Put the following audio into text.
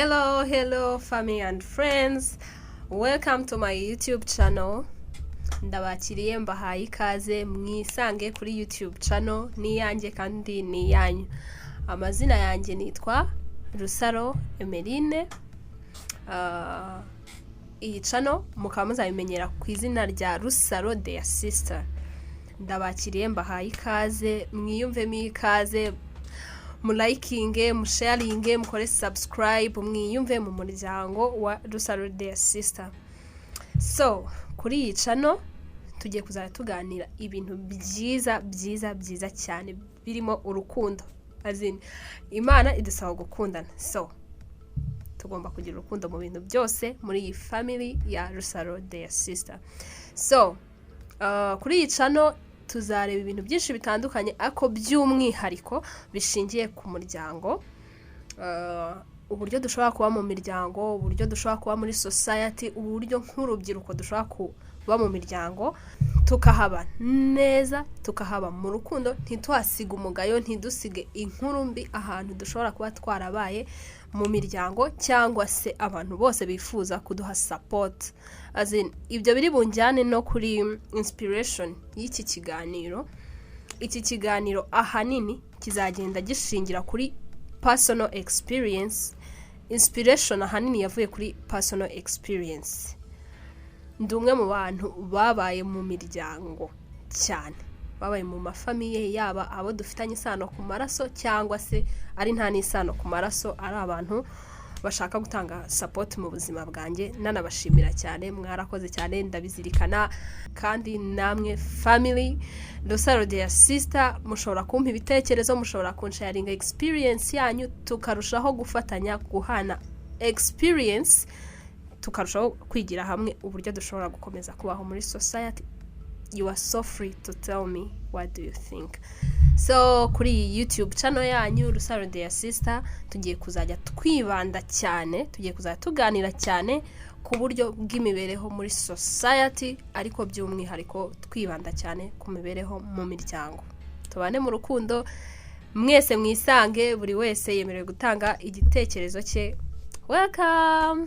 Hello family and friends, welcome to my YouTube channel. Ndabakiriye Mbahaye ikaze mwisange kuri YouTube channel ni yanjye kandi ni yanyu. Amazina yanjye nitwa Rusaro Emeline. Iyi channel mukaba muzayimenyera ku izina rya Rusaro their sister. Ndabakiriye Mbahaye ikaze, mwiyumvemo ikaze, mulayikinge, musharinge, mukore subscribe, mwiyumve mu muryango wa Rusaro their sister. So kuri iyi channel tugiye kuzajya tuganira ibintu byiza cyane birimo urukundo. Azin Imana idusaba gukundana, so tugomba kugira urukundo mu bintu byose muri iyi family ya Rusaro their sister. So kuri iyi channel tuzareba ibintu byinshi bitandukanye ako by'umwihariko bishingiye ku muryango, uburyo dushobora kuba mu miryango, uburyo dushobora kuba muri society, uburyo nk'urubyiruko dushobora kuba mu miryango tukahaba neza, tukahaba mu rukundo, ntitwasiga umugayo, ntidusige inkuru mbi ahantu dushobora kuba twarabaye mu miryango cyangwa se abantu bose bifuza kuduha support. Azin ibyo biri bunjyane no kuri inspiration y'iki kiganiro. Iki kiganiro ahanini kizagenda gishingira kuri personal experience. Inspiration ahanini yavuye kuri personal experience. Ndumwe mu bantu babaye mu miryango cyane, babaye mu mafamiye, yaba abo dufitanye isano ku maraso cyangwa se ari nta n'isano ku maraso, ari abantu bashaka gutanga support mu buzima bwanjye. Nanabashimira cyane, mwarakoze cyane, ndabizirikana. Kandi namwe family Rusaro their sister, mushobora kumpa ibitekerezo, mushobora kunsharinga experience yanyu, tukarushaho gufatanya guhana experience, tukarushaho kwigira hamwe uburyo dushobora gukomeza kubaho muri society. You are so free to tell me what do you think. So kuri YouTube channel yanyu Rusaro their sister tugiye kuzajya twibanda cyane, tugiye kuzajya tuganira cyane ku buryo bw'imibereho muri society, ariko by'umwihariko twibanda cyane ku mibereho mu miryango. Tubane mu rukundo, mwese mwisange, buri wese yemerewe gutanga igitekerezo cye. Welcome.